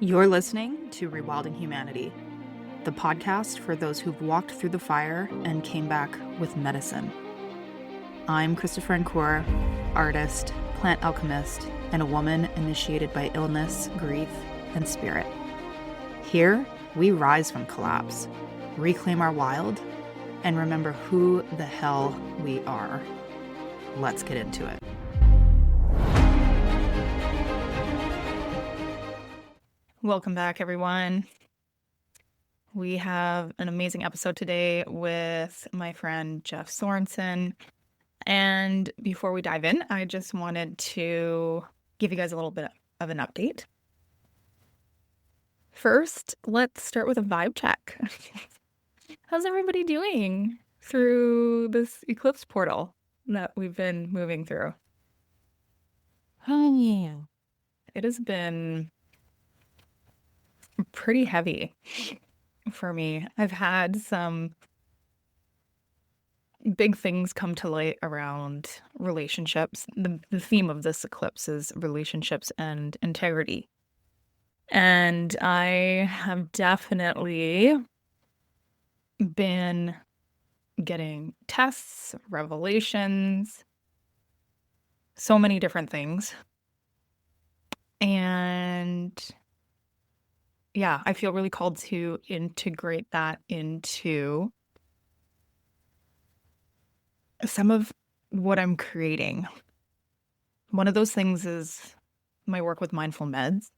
You're listening to Rewilding Humanity, the podcast for those who've walked through the fire and came back with medicine. I'm Christopher Nkour, artist, plant alchemist, and a woman initiated by illness, grief, and spirit. Here, we rise from collapse, reclaim our wild, and remember who the hell we are. Let's get into it. Welcome back, everyone. We have an amazing episode today with my friend Jeff Sorensen. And before we dive in, I just wanted to give you guys a little bit of an update. First, let's start with a vibe check. How's everybody doing through this eclipse portal that we've been moving through? Oh, yeah. It has been pretty heavy for me. I've had some big things come to light around relationships. The theme of this eclipse is relationships and integrity. And I have definitely been getting tests, revelations, so many different things. And yeah, I feel really called to integrate that into some of what I'm creating. One of those things is my work with mindful meds.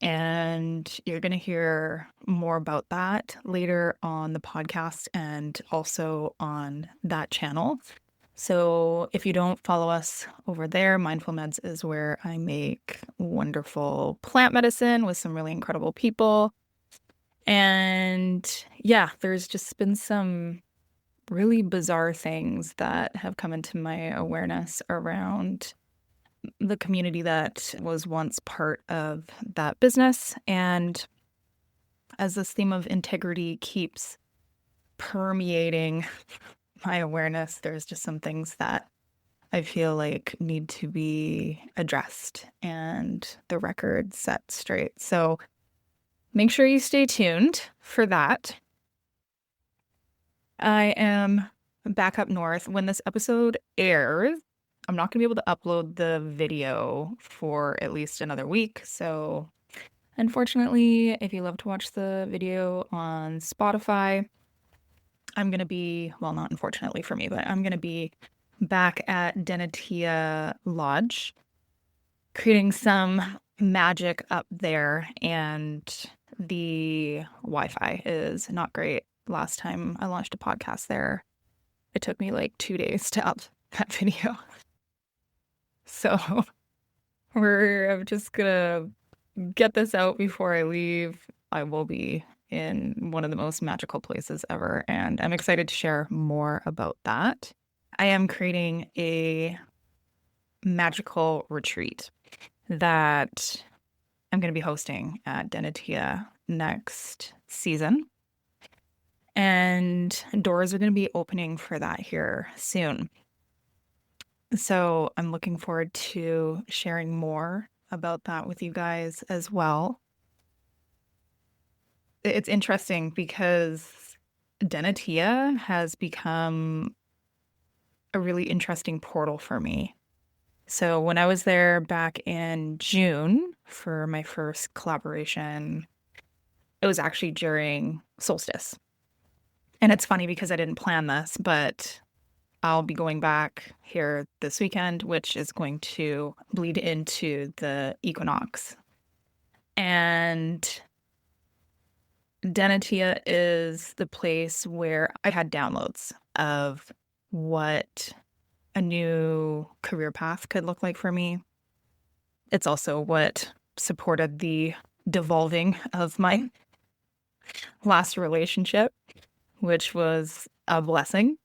And you're going to hear more about that later on the podcast and also on that channel. So if you don't follow us over there, Mindful Meds is where I make wonderful plant medicine with some really incredible people. And yeah, there's just been some really bizarre things that have come into my awareness around the community that was once part of that business. And as this theme of integrity keeps permeating my awareness, there's just some things that I feel like need to be addressed and the record set straight. So make sure you stay tuned for that. I am back up north. When this episode airs, I'm not going to be able to upload the video for at least another week. So unfortunately, if you love to watch the video on Spotify, I'm going to be, well, not unfortunately for me, but I'm going to be back at Denatia Lodge, creating some magic up there, and the Wi-Fi is not great. Last time I launched a podcast there, it took me like 2 days to up that video. So I'm just gonna get this out before I leave. I will be in one of the most magical places ever, and I'm excited to share more about that. I am creating a magical retreat that I'm going to be hosting at Denatia next season. And doors are going to be opening for that here soon. So I'm looking forward to sharing more about that with you guys as well. It's interesting because Denatia has become a really interesting portal for me. So when I was there back in June for my first collaboration, it was actually during solstice. And it's funny because I didn't plan this, but I'll be going back here this weekend, which is going to bleed into the equinox. And Denatia is the place where I had downloads of what a new career path could look like for me. It's also what supported the devolving of my last relationship, which was a blessing.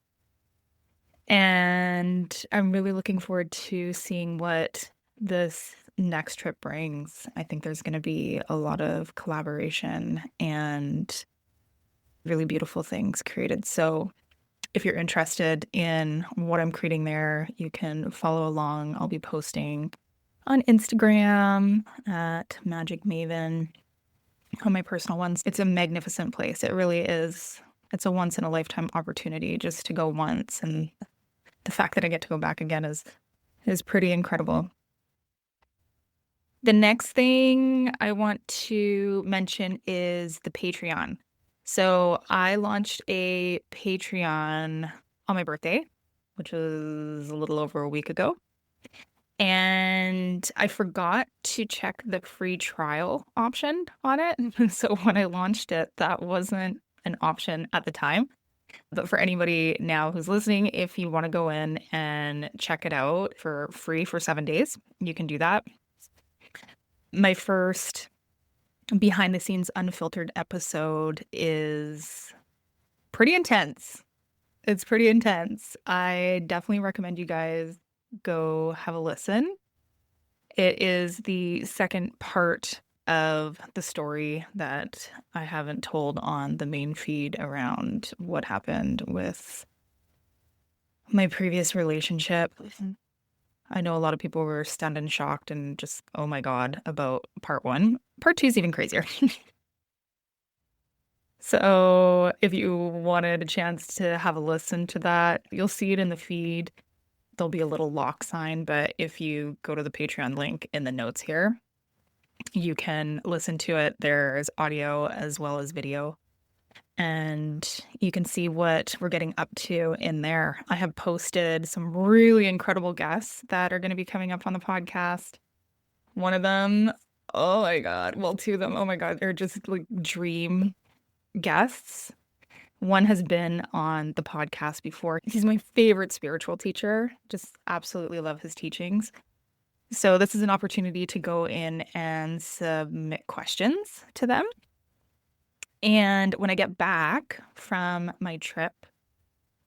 And I'm really looking forward to seeing what this next trip brings. I think there's going to be a lot of collaboration and really beautiful things created. So if you're interested in what I'm creating there, you can follow along. I'll be posting on Instagram at Magic Maven. On my personal ones, it's a magnificent place. It really is. It's a once in a lifetime opportunity just to go once, and the fact that I get to go back again is pretty incredible. The next thing I want to mention is the Patreon. So I launched a Patreon on my birthday, which was a little over a week ago. And I forgot to check the free trial option on it. So when I launched it, that wasn't an option at the time. But for anybody now who's listening, if you want to go in and check it out for free for 7 days, you can do that. My first behind the scenes unfiltered episode is pretty intense. It's pretty intense. I definitely recommend you guys go have a listen. It is the second part of the story that I haven't told on the main feed around what happened with my previous relationship. I know a lot of people were stunned and shocked and just, oh my God, about part one. Part two is even crazier. So if you wanted a chance to have a listen to that, you'll see it in the feed. There'll be a little lock sign, but if you go to the Patreon link in the notes here, you can listen to it. There's audio as well as video, and you can see what we're getting up to in there. I have posted some really incredible guests that are going to be coming up on the podcast. One of them, oh my God, well, two of them, oh my God, they're just like dream guests. One has been on the podcast before. He's my favorite spiritual teacher. Just absolutely love his teachings. So this is an opportunity to go in and submit questions to them. And when I get back from my trip,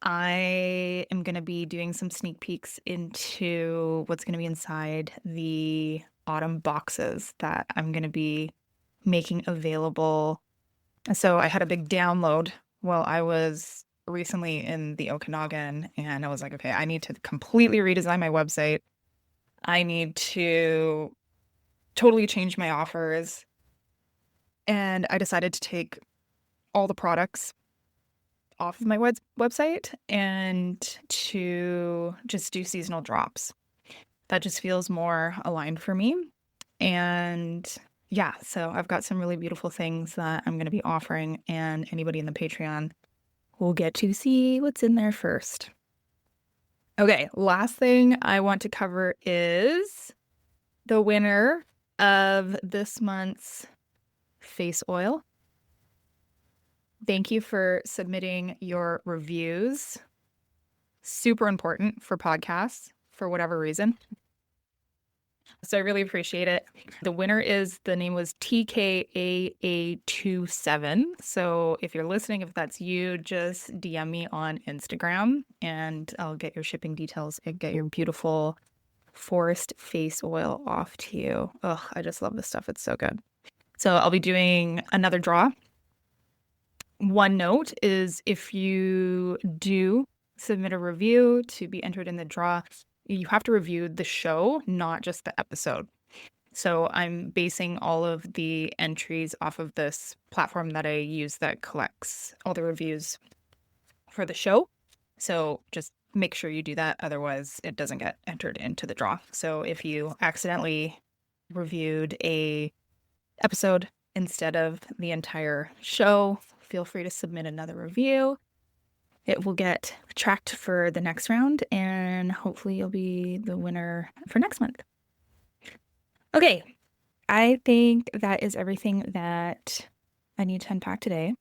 I am going to be doing some sneak peeks into what's going to be inside the autumn boxes that I'm going to be making available. So I had a big download while I was recently in the Okanagan, and I was like, okay, I need to completely redesign my website. I need to totally change my offers. And I decided to take all the products off of my website and to just do seasonal drops. That just feels more aligned for me. And yeah, so I've got some really beautiful things that I'm going to be offering, and anybody in the Patreon will get to see what's in there first. Okay, last thing I want to cover is the winner of this month's face oil. Thank you for submitting your reviews. Super important for podcasts for whatever reason. So I really appreciate it. The winner the name was TKAA27. So if you're listening, if that's you, just DM me on Instagram and I'll get your shipping details and get your beautiful forest face oil off to you. Oh, I just love this stuff. It's so good. So I'll be doing another draw. One note is if you do submit a review to be entered in the draw, you have to review the show, not just the episode. So I'm basing all of the entries off of this platform that I use that collects all the reviews for the show. So just make sure you do that. Otherwise, it doesn't get entered into the draw. So if you accidentally reviewed a episode instead of the entire show, feel free to submit another review. It will get tracked for the next round, and hopefully you'll be the winner for next month. Okay, I think that is everything that I need to unpack today.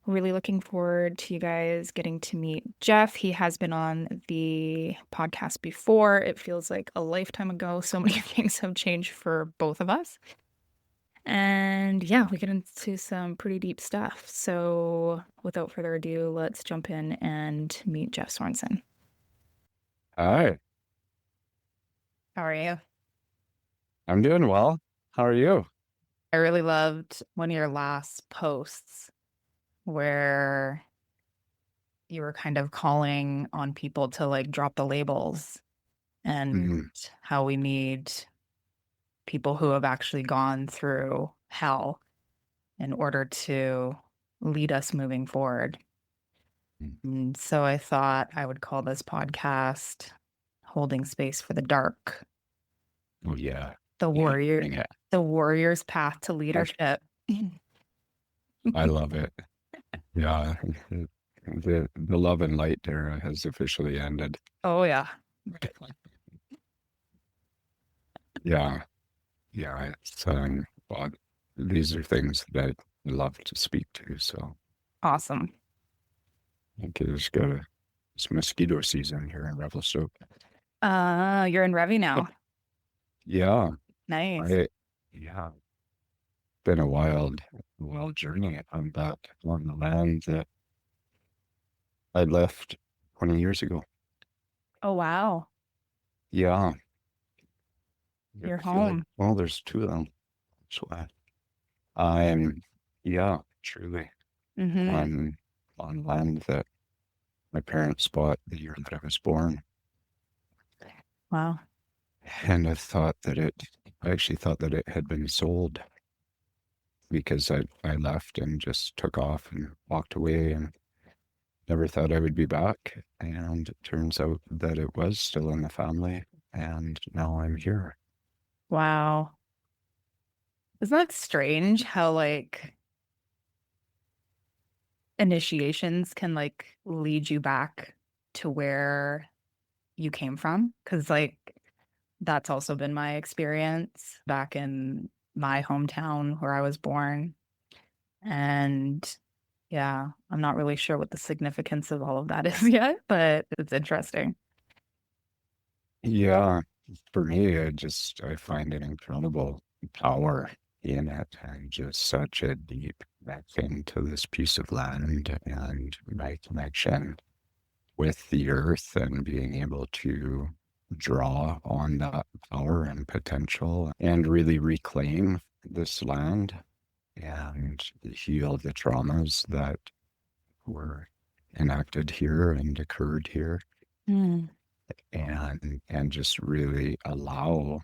Really looking forward to you guys getting to meet Jeff. He has been on the podcast before. It feels like a lifetime ago. So many things have changed for both of us. And yeah, we get into some pretty deep stuff. So without further ado, let's jump in and meet Jeff Sorensen. Hi, How are you? I'm doing well. How are you? I really loved one of your last posts where you were kind of calling on people to like drop the labels and Mhm. how we need people who have actually gone through hell in order to lead us moving forward. And so I thought I would call this podcast Holding Space for the Dark, Oh yeah. the Yeah. warrior, Yeah. the warrior's path to I, leadership. I love it. Yeah. The love and light era has officially ended. Oh yeah. Yeah. Yeah. It's well, these are things that I love to speak to. So Awesome. I think it's got it's mosquito season here in Revelstoke. You're in Revi now. Yeah. Nice. I yeah. Been a wild journey. I'm back on the land that I left 20 years ago. Oh wow. Yeah. You're I feel like, home. well, there's two of them. So I'm, yeah, truly Mm-hmm. on land that my parents bought the year that I was born. Wow. And I actually thought that it had been sold because I left and just took off and walked away and never thought I would be back. And it turns out that it was still in the family. And now I'm here. Wow. Isn't that strange how like initiations can like lead you back to where you came from? Because like that's also been my experience back in my hometown where I was born. And yeah, I'm not really sure what the significance of all of that is yet, but it's interesting. Yeah, for me, I find an incredible power in it and just such a deep connection to this piece of land and my connection with the earth and being able to draw on that power and potential and really reclaim this land and heal the traumas that were enacted here and occurred here Mm. and just really allow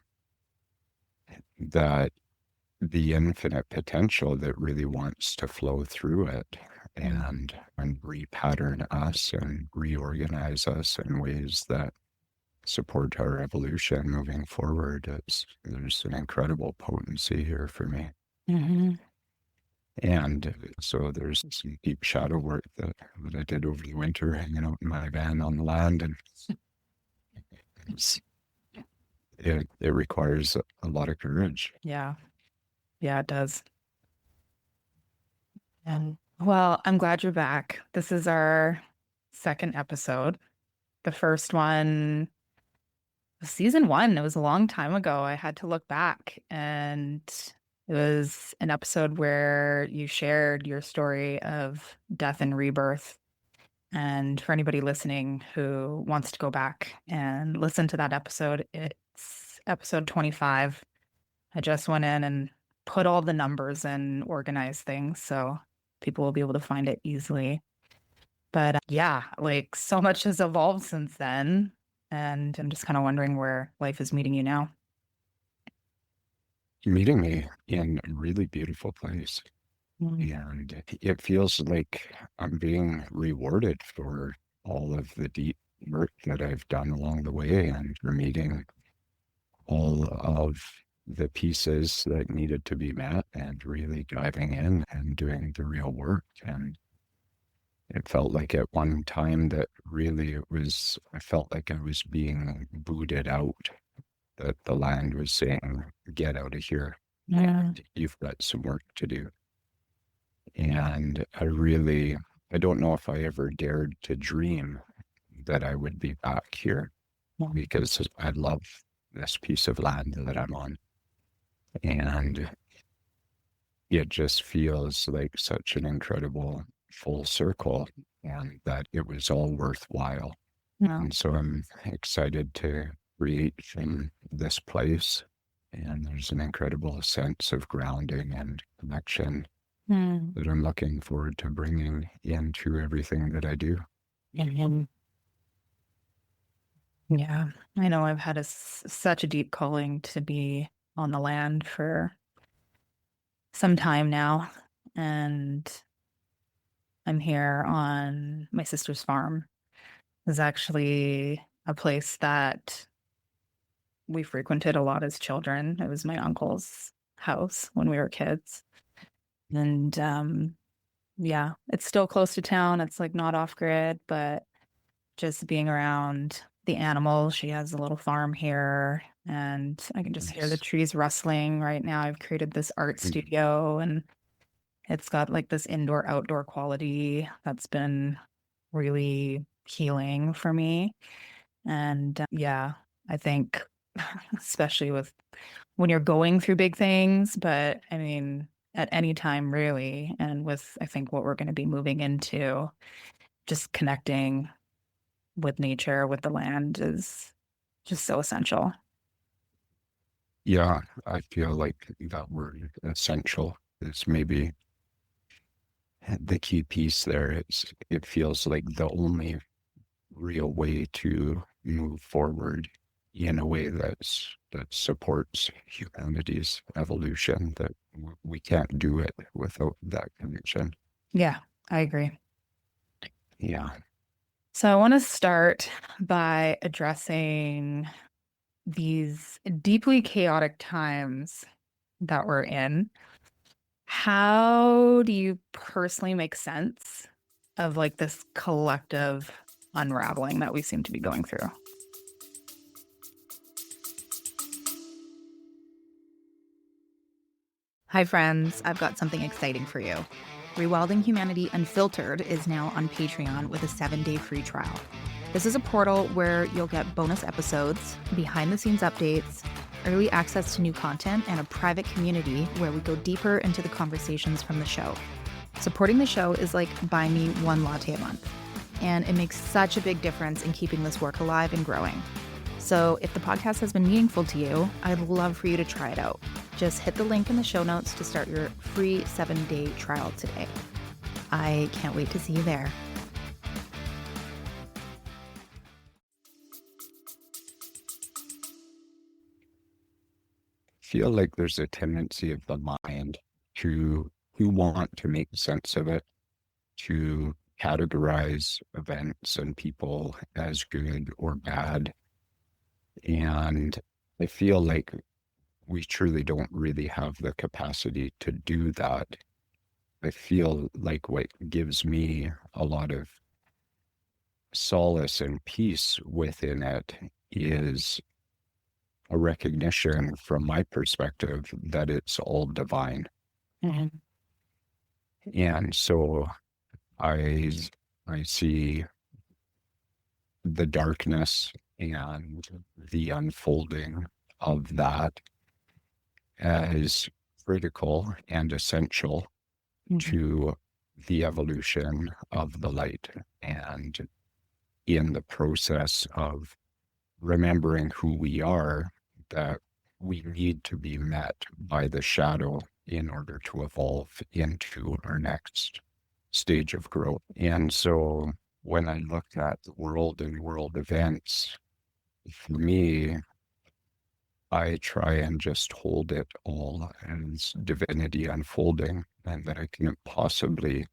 that the infinite potential that really wants to flow through it and repattern us and reorganize us in ways that support our evolution moving forward. There's an incredible potency here for me. Hmm. And so there's some deep shadow work that I did over the winter, hanging out in my van on the land. And it's, it requires a lot of courage. Yeah. Yeah, it does. And well, I'm glad you're back. This is our second episode. The first one was season one. It was a long time ago. I had to look back, and it was an episode where you shared your story of death and rebirth. And for anybody listening who wants to go back and listen to that episode, it's episode 25. I just went in and put all the numbers and organized things so people will be able to find it easily. But yeah, like so much has evolved since then. And I'm just kind of wondering where life is meeting you now. Meeting me in a really beautiful place. Mm. And it feels like I'm being rewarded for all of the deep work that I've done along the way and for meeting all of the pieces that needed to be met and really diving in and doing the real work. And it felt like at one time that really I felt like I was being booted out, that the land was saying, get out of here. Yeah. You've got some work to do. And I don't know if I ever dared to dream that I would be back here because I love this piece of land that I'm on. And it just feels like such an incredible full circle and that it was all worthwhile. Yeah. And so I'm excited to create from this place. And there's an incredible sense of grounding and connection Mm. that I'm looking forward to bringing into everything that I do. Mhm. Yeah, I know I've had such a deep calling to be on the land for some time now, and I'm here on my sister's farm. It's actually a place that we frequented a lot as children. It was my uncle's house when we were kids. And yeah, it's still close to town. It's like not off grid, but just being around the animals. She has a little farm here, and I can just hear the Nice. trees rustling right now. I've created this art Mm. studio, and it's got like this indoor outdoor quality that's been really healing for me. And yeah, I think especially with when you're going through big things, but I mean, at any time really, and with I think what we're going to be moving into, just connecting with nature, with the land is just so essential. Yeah, I feel like that word essential is maybe the key piece there. It feels like the only real way to move forward in a way that supports humanity's evolution, that we can't do it without that connection. Yeah, I agree. Yeah. So I want to start by addressing these deeply chaotic times that we're in. How do you personally make sense of like this collective unraveling that we seem to be going through? Hi, friends. I've got something exciting for you. Rewilding Humanity Unfiltered is now on Patreon with a 7-day free trial. This is a portal where you'll get bonus episodes, behind the scenes updates, early access to new content, and a private community where we go deeper into the conversations from the show. Supporting the show is like buying me one latte a month, and it makes such a big difference in keeping this work alive and growing. So if the podcast has been meaningful to you, I'd love for you to try it out. Just hit the link in the show notes to start your free 7-day trial today. I can't wait to see you there. Feel like there's a tendency of the mind to want to make sense of it, to categorize events and people as good or bad. And I feel like we truly don't really have the capacity to do that. I feel like what gives me a lot of solace and peace within it is a recognition from my perspective that it's all divine. Mhm. And so I I see the darkness and the unfolding of that as critical and essential Mhm. to the evolution of the light. And in the process of remembering who we are, that we need to be met by the shadow in order to evolve into our next stage of growth. And so when I look at the world and world events, for me, I try and just hold it all as divinity unfolding, and that I can possibly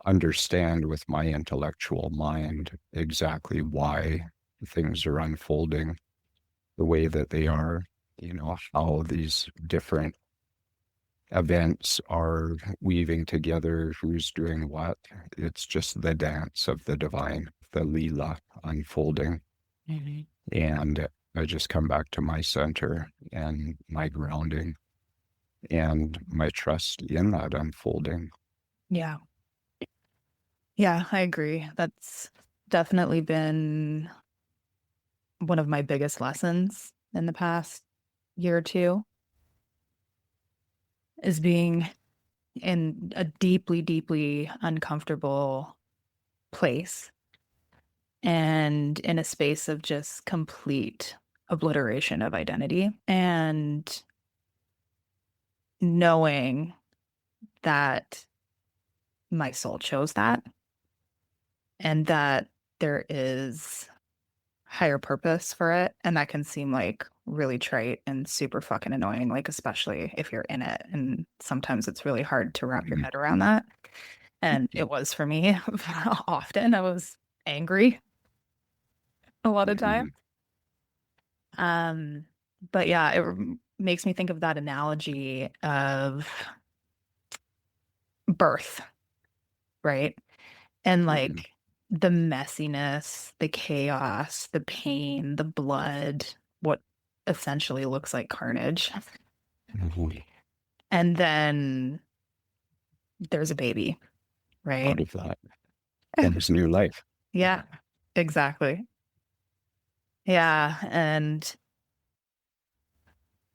understand with my intellectual mind exactly why things are unfolding the way that they are, how these different events are weaving together, who's doing what. It's just the dance of the divine, the Leela unfolding. Mhm. And I just come back to my center and my grounding and my trust in that unfolding. Yeah. Yeah, I agree. That's definitely been one of my biggest lessons in the past year or two is being in a deeply, deeply uncomfortable place and in a space of just complete obliteration of identity and knowing that my soul chose that and that there is higher purpose for it. And that can seem like really trite and super fucking annoying, like, especially if you're in it. And sometimes it's really hard to wrap your Mhm. head around that. And it was for me often. I was angry a lot of time. Mhm. Um, but yeah, makes me think of that analogy of birth, right? And Mhm. like the messiness, the chaos, the pain, the blood, what essentially looks like carnage. Mhm. And then there's a baby, Out right? of that comes new life. Yeah, exactly. Yeah, and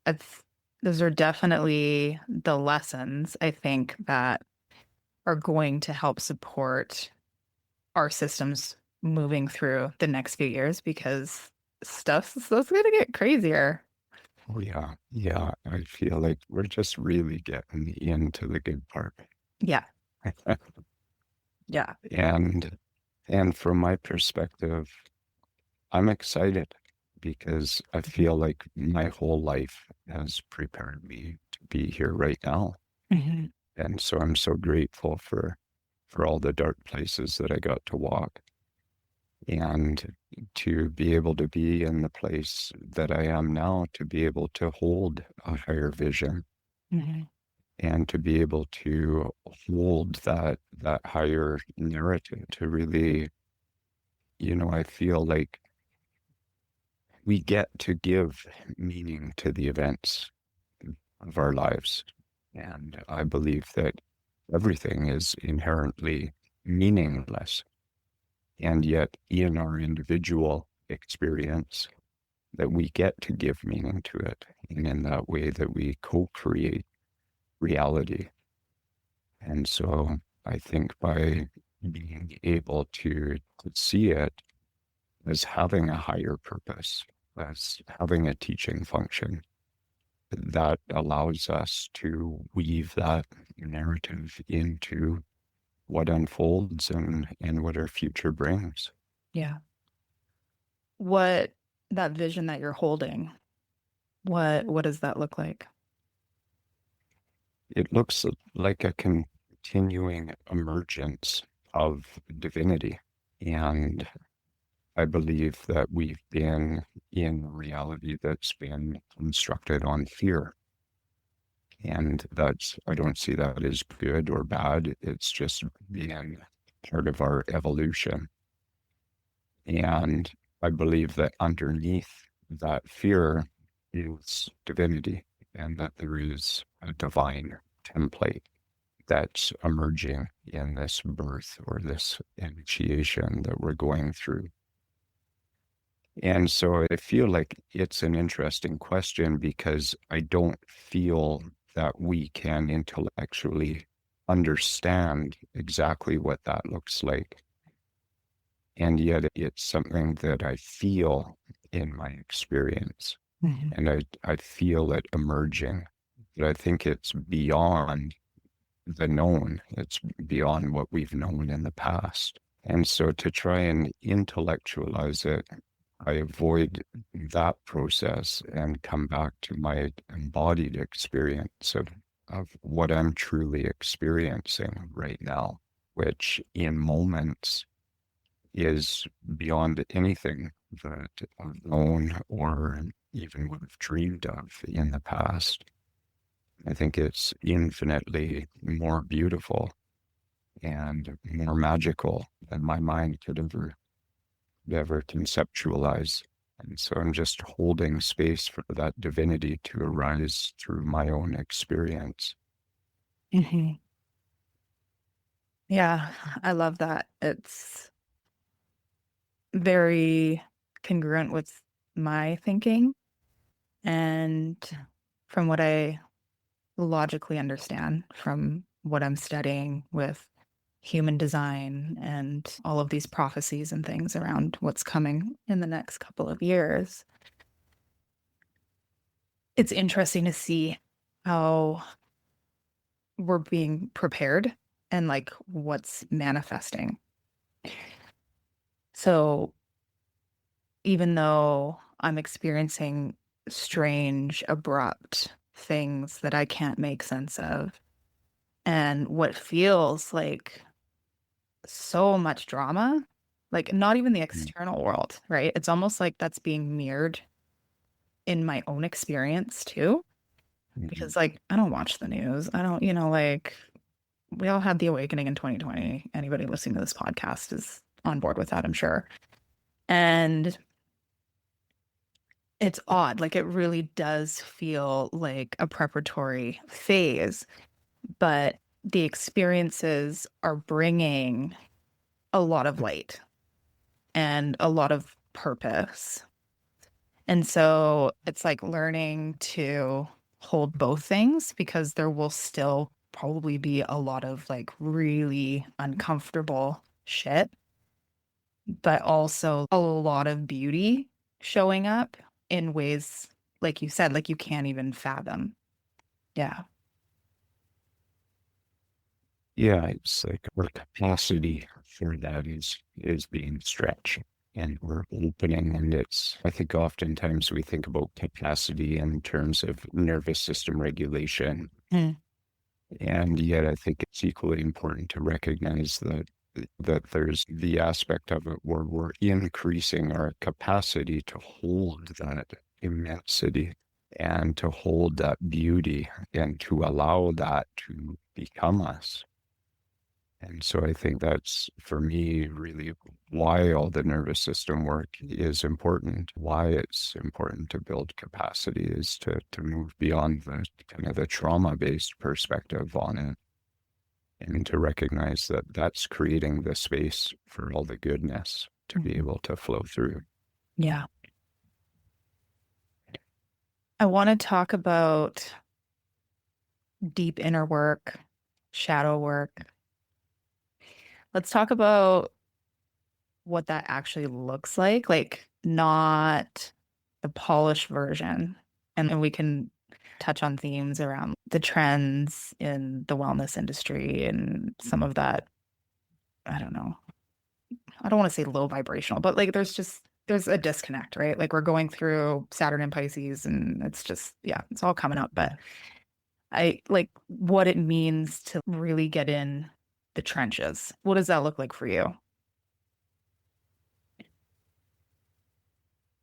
it's, those are definitely the lessons I think that are going to help support our systems moving through the next few years because stuff's gonna get crazier. Oh yeah, yeah. I feel like we're just really getting into the good part. Yeah, yeah. And from my perspective, I'm excited because I feel like my whole life has prepared me to be here right now. Mhm. And so I'm so grateful for all the dark places that I got to walk and to be able to be in the place that I am now, to be able to hold a higher vision Mhm. and to be able to hold that higher narrative to really, I feel like we get to give meaning to the events of our lives. And I believe that everything is inherently meaningless. And yet, in our individual experience, that we get to give meaning to it. And in that way, that we co create reality. And so I think by being able to see it as having a higher purpose, as having a teaching function, that allows us to weave that narrative into what unfolds and what our future brings. Yeah. What that vision that you're holding, what does that look like? It looks like a continuing emergence of divinity. And I believe that we've been in a reality that's been constructed on fear. And I don't see that as good or bad. It's just being part of our evolution. And I believe that underneath that fear is divinity and that there is a divine template that's emerging in this birth or this initiation that we're going through. And so I feel like it's an interesting question because I don't feel that we can intellectually understand exactly what that looks like. And yet it's something that I feel in my experience. Mhm. And I feel it emerging. But I think it's beyond the known, it's beyond what we've known in the past. And so to try and intellectualize it, I avoid that process and come back to my embodied experience of what I'm truly experiencing right now, which in moments is beyond anything that I've known or even would have dreamed of in the past. I think it's infinitely more beautiful and more magical than my mind could ever conceptualize. And so I'm just holding space for that divinity to arise through my own experience. Mhm. Yeah, I love that. It's very congruent with my thinking and from what I logically understand from what I'm studying with human design and all of these prophecies and things around what's coming in the next couple of years. It's interesting to see how we're being prepared and like what's manifesting. So even though I'm experiencing strange, abrupt things that I can't make sense of, and what feels like so much drama, like not even the external world, right? It's almost like that's being mirrored in my own experience too. Mhm. Because like I don't watch the news. I don't, like we all had the awakening in 2020. Anybody listening to this podcast is on board with that, I'm sure. And it's odd. Like it really does feel like a preparatory phase, but the experiences are bringing a lot of light and a lot of purpose. And so it's like learning to hold both things because there will still probably be a lot of like really uncomfortable shit, but also a lot of beauty showing up in ways, like you said, like you can't even fathom. Yeah. Yeah, it's like our capacity for that is being stretched and we're opening. And it's, I think oftentimes we think about capacity in terms of nervous system regulation. Mm. And yet I think it's equally important to recognize that there's the aspect of it where we're increasing our capacity to hold that immensity and to hold that beauty and to allow that to become us. And so I think that's, for me, really why all the nervous system work is important, why it's important to build capacity is to move beyond the kind of the trauma-based perspective on it and to recognize that that's creating the space for all the goodness to be Mhm. able to flow through. Yeah. I want to talk about deep inner work, shadow work. Let's talk about what that actually looks like not the polished version. And then we can touch on themes around the trends in the wellness industry and some of that, I don't know. I don't want to say low vibrational, but like there's a disconnect, right? Like we're going through Saturn and Pisces and it's just, yeah, it's all coming up. But I like what it means to really get in the trenches. What does that look like for you?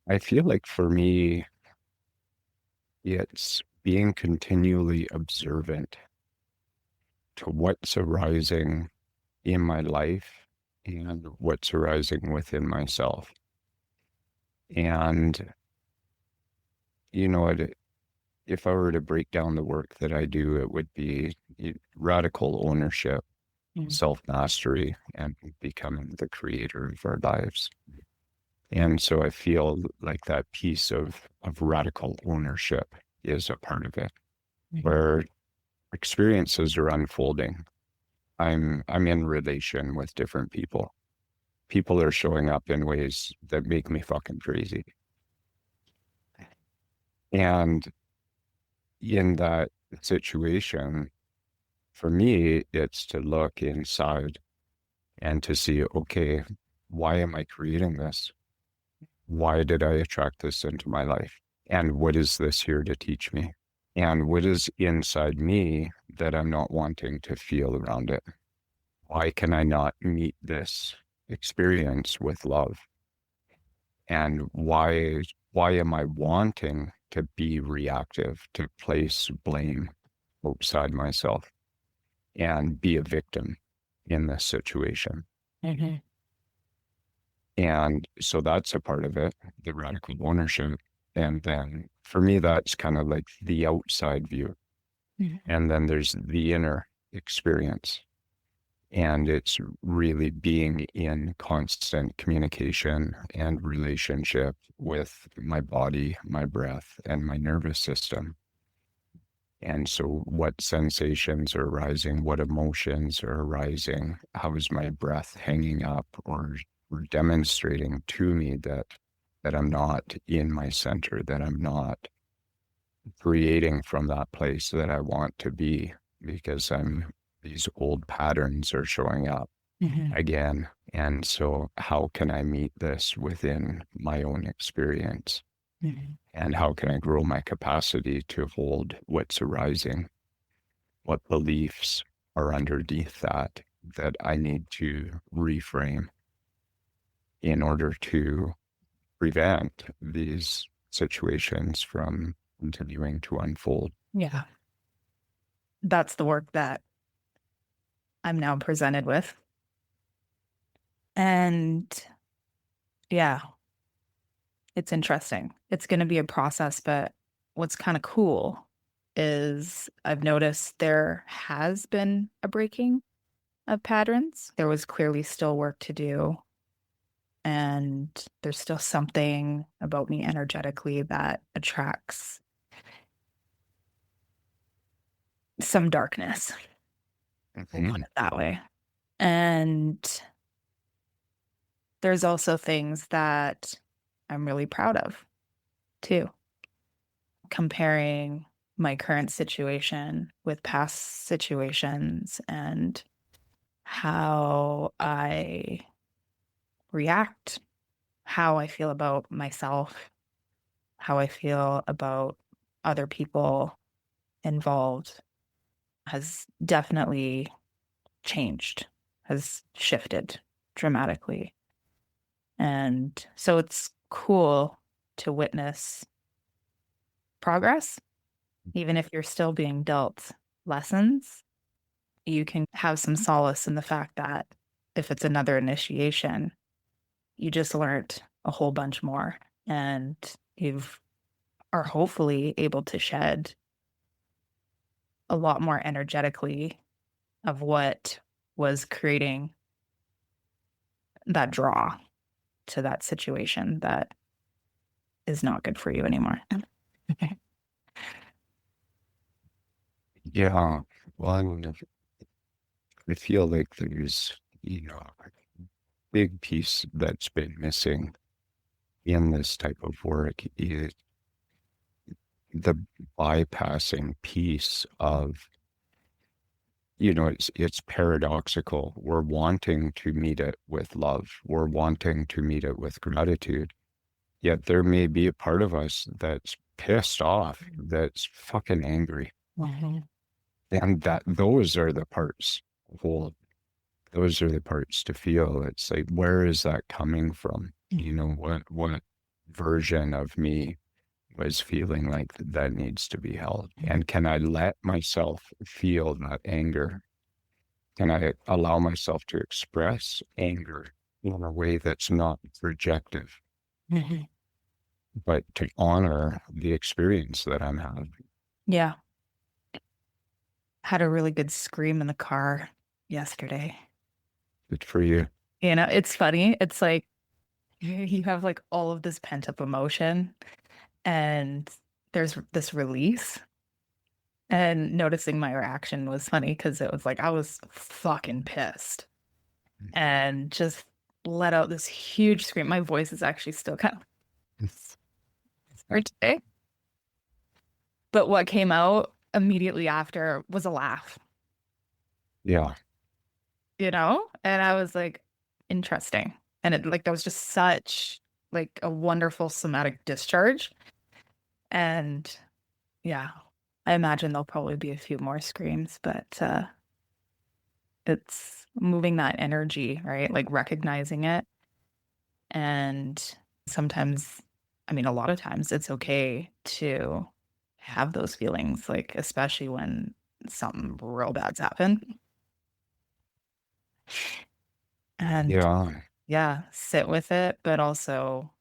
I feel like for me, it's being continually observant to what's arising in my life and what's arising within myself. And, you know, if I were to break down the work that I do, it would be radical ownership, Mm. self-mastery, and becoming the creator of our lives. And so I feel like that piece of radical ownership is a part of it, Mhm. where experiences are unfolding. I'm in relation with different people. People are showing up in ways that make me fucking crazy. And in that situation, for me, it's to look inside and to see, okay, why am I creating this? Why did I attract this into my life? And what is this here to teach me? And what is inside me that I'm not wanting to feel around it? Why can I not meet this experience with love? And why am I wanting to be reactive, to place blame outside myself and be a victim in this situation? Mhm. And so that's a part of it, the radical ownership. And then for me, that's kind of like the outside view. Mhm. And then there's the inner experience. And it's really being in constant communication and relationship with my body, my breath, and my nervous system. And so, what sensations are arising? What emotions are arising? How is my breath hanging up or demonstrating to me that I'm not in my center, that I'm not creating from that place that I want to be, because these old patterns are showing up Mhm. again And so how can I meet this within my own experience? Mhm. And how can I grow my capacity to hold what's arising? What beliefs are underneath that I need to reframe in order to prevent these situations from continuing to unfold? Yeah. That's the work that I'm now presented with. And yeah, it's interesting. It's going to be a process, but what's kind of cool is I've noticed there has been a breaking of patterns. There was clearly still work to do. And there's still something about me energetically that attracts some darkness. We'll put Mhm. it that way. And there's also things that I'm really proud of too. Comparing my current situation with past situations and how I react, how I feel about myself, how I feel about other people involved has definitely changed, has shifted dramatically. And so it's cool to witness progress, even if you're still being dealt lessons. You can have some solace in the fact that if it's another initiation, you just learned a whole bunch more and you've are hopefully able to shed a lot more energetically of what was creating that draw to that situation that is not good for you anymore. Yeah. Well, I feel like there's, a big piece that's been missing in this type of work is the bypassing piece of, it's paradoxical. We're wanting to meet it with love. We're wanting to meet it with gratitude. Yet there may be a part of us that's pissed off, that's fucking angry. Mhm. And that those are the parts. Well, those are the parts to feel. It's like, where is that coming from? What version of me was feeling like that needs to be held? And can I let myself feel that anger? Can I allow myself to express anger in a way that's not projective, Mhm. but to honor the experience that I'm having? Yeah. Had a really good scream in the car yesterday. Good for you. It's funny. It's like you have like all of this pent up emotion and there's this release. And noticing my reaction was funny because it was like I was fucking pissed and just let out this huge scream. My voice is actually still kind of for today. But what came out immediately after was a laugh, Yeah. And I was like, interesting. And it like that was just such like a wonderful somatic discharge. And yeah, I imagine there'll probably be a few more screams, but it's moving that energy, right? Like recognizing it. And sometimes, I mean, a lot of times it's okay to have those feelings, like especially when something real bad's happened. And Yeah. yeah, sit with it, but also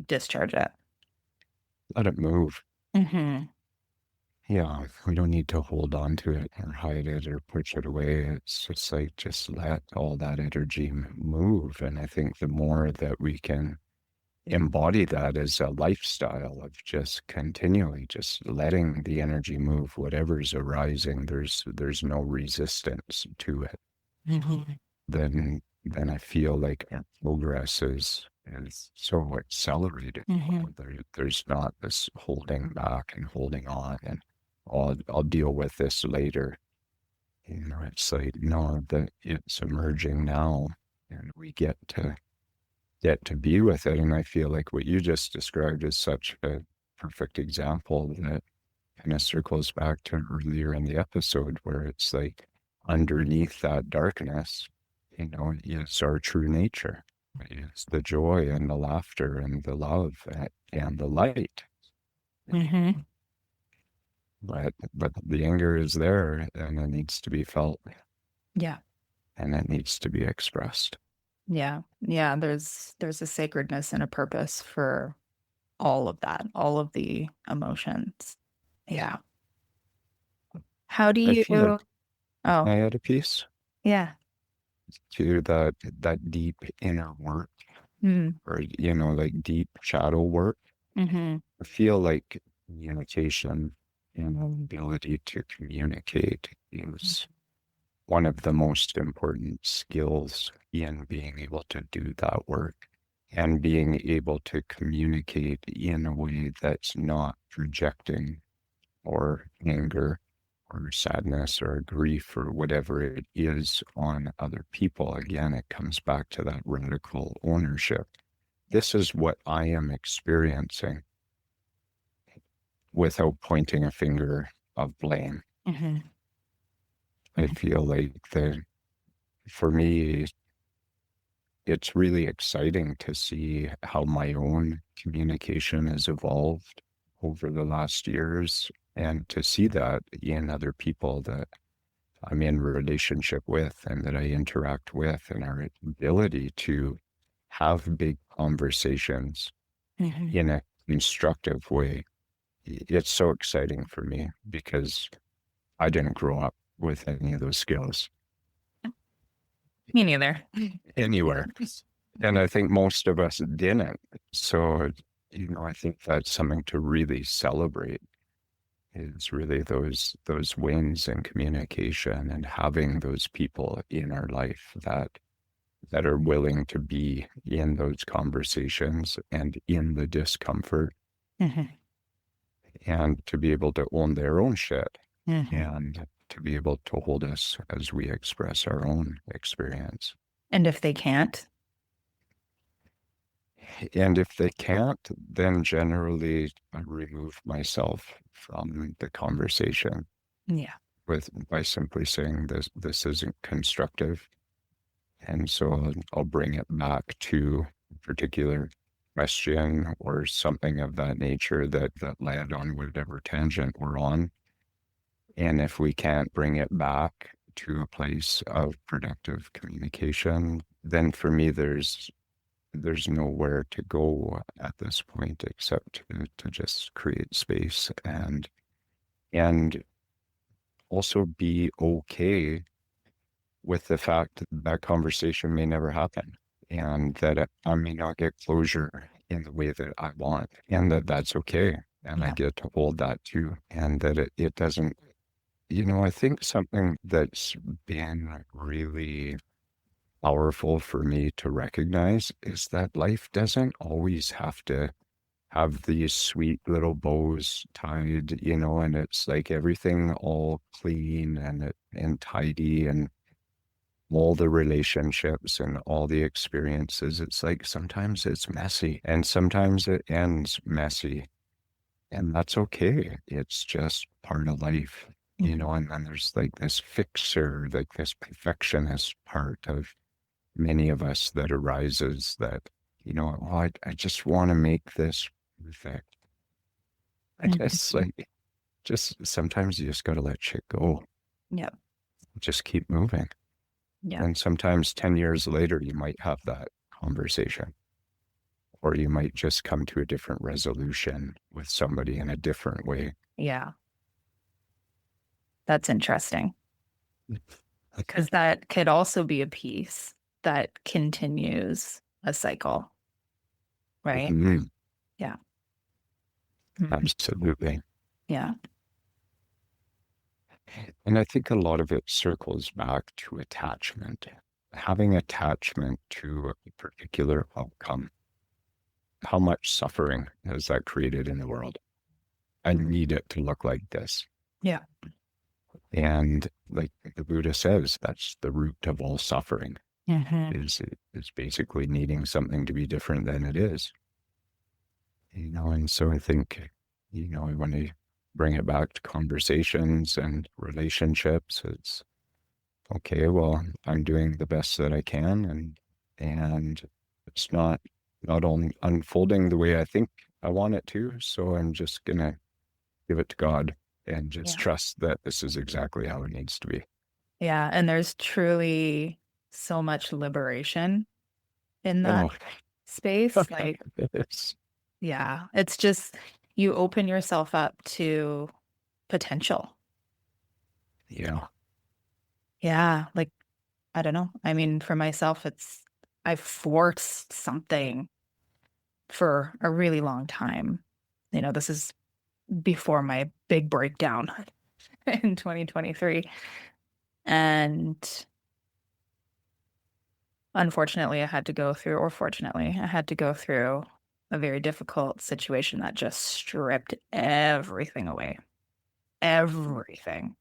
discharge it. Let it move. Hmm. Yeah. We don't need to hold on to it or hide it or push it away. It's just like, just let all that energy move. And I think the more that we can embody that as a lifestyle of just continually just letting the energy move, whatever's arising, there's no resistance to it. Hmm. Then I feel like our progress is so accelerated. Hmm. There's not this holding back and holding on and I'll deal with this later. It's like, no, that it's emerging now. and we get to be with it. And I feel like what you just described is such a perfect example that kind of circles back to earlier in the episode, where it's like underneath that darkness, is our true nature. It's the joy and the laughter and the love and the light. Mm-hmm. But the anger is there, and it needs to be felt, Yeah. and it needs to be expressed. Yeah. Yeah. There's a sacredness and a purpose for all of that, all of the emotions. Yeah. How do I you, feel like oh, I had a piece yeah. to that deep inner work, Mm, or like deep shadow work. mm-hmm. I feel like communication and the ability to communicate is one of the most important skills in being able to do that work, and being able to communicate in a way that's not projecting or anger or sadness or grief or whatever it is on other people. Again, it comes back to that radical ownership. This is what I am experiencing, without pointing a finger of blame. Mm-hmm. I feel like for me, it's really exciting to see how my own communication has evolved over the last years, and to see that in other people that I'm in relationship with and that I interact with, and our ability to have big conversations Mm-hmm. in a constructive way. It's so exciting for me because I didn't grow up with any of those skills Me neither. anywhere. And I think most of us didn't. So, I think that's something to really celebrate, is really those wins in communication, and having those people in our life that are willing to be in those conversations and in the discomfort, Mm-hmm. and to be able to own their own shit, Mm-hmm. and to be able to hold us as we express our own experience. And if they can't, And if they can't, then generally I remove myself from the conversation yeah. by simply saying this isn't constructive. And so I'll bring it back to a particular question or something of that nature that led on whatever tangent we're on. And if we can't bring it back to a place of productive communication, then for me there's nowhere to go at this point, except to just create space, and also be okay with the fact that that conversation may never happen, and that I may not get closure in the way that I want, and that's okay. And I Yeah. get to hold that too. And that it doesn't, I think something that's been really powerful for me to recognize is that life doesn't always have to have these sweet little bows tied, and it's like everything all clean and tidy, and all the relationships and all the experiences. It's like sometimes it's messy, and sometimes it ends messy, and that's okay. It's just part of life, Mhm. and then there's like this fixer, like this perfectionist part of many of us that arises, that, oh, I just want to make this perfect. I Mhm. guess, like, just sometimes you just got to let shit go. Yeah. Just keep moving. Yeah. And sometimes 10 years later, you might have that conversation, or you might just come to a different resolution with somebody in a different way. Yeah. That's interesting because that could also be a piece that continues a cycle, right? Mhm. Yeah. Mhm. Absolutely. Yeah. And I think a lot of it circles back to attachment. Having attachment to a particular outcome. How much suffering has that created in the world? I need it to look like this. Yeah. And like the Buddha says, that's the root of all suffering. Hmm. is basically needing something to be different than it is. And so I think, when you bring it back to conversations and relationships, it's okay, well, I'm doing the best that I can, and it's not only unfolding the way I think I want it to, so I'm just gonna give it to God and just Yeah. trust that this is exactly how it needs to be. Yeah. And there's truly so much liberation in that Oh, space. Like, it's, yeah, it's just you open yourself up to potential. yeah, Yeah. Like, I don't know. I mean, for myself, I've forced something for a really long time. This is before my big breakdown in 2023. And unfortunately, or fortunately, I had to go through a very difficult situation that just stripped everything away. Everything.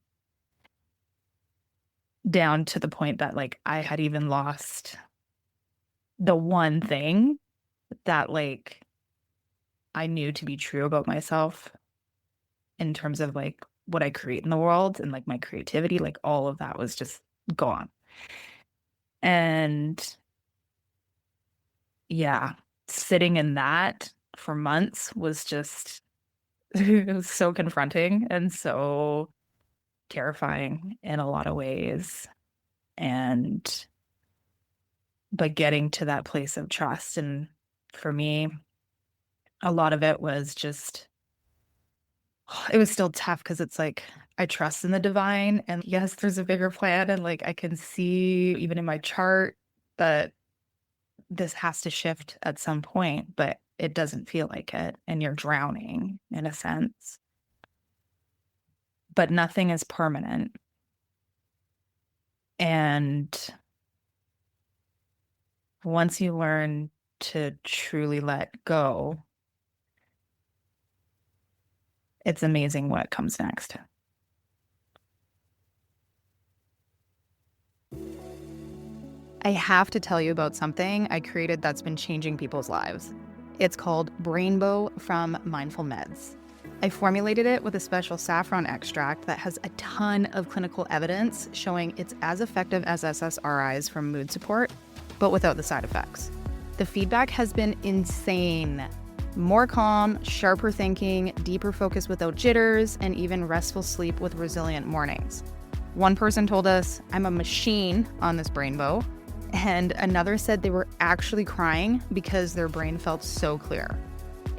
Down to the point that, like, I had even lost the one thing that, like, I knew to be true about myself in terms of, like, what I create in the world and, like, my creativity. Like, all of that was just gone. And yeah, sitting in that for months was just, it was so confronting and so terrifying in a lot of ways. And, but getting to that place of trust. And for me, a lot of it was just, it was still tough because it's like, I trust in the divine. And yes, there's a bigger plan. And like, I can see even in my chart that this has to shift at some point, but it doesn't feel like it. And you're drowning in a sense. But nothing is permanent. And once you learn to truly let go, it's amazing what comes next. I have to tell you about something I created that's been changing people's lives. It's called Brainbow from Mindful Meds. I formulated it with a special saffron extract that has a ton of clinical evidence showing it's as effective as SSRIs for mood support, but without the side effects. The feedback has been insane. More calm, sharper thinking, deeper focus without jitters, and even restful sleep with resilient mornings. One person told us, "I'm a machine on this Brainbow." And another said they were actually crying because their brain felt so clear.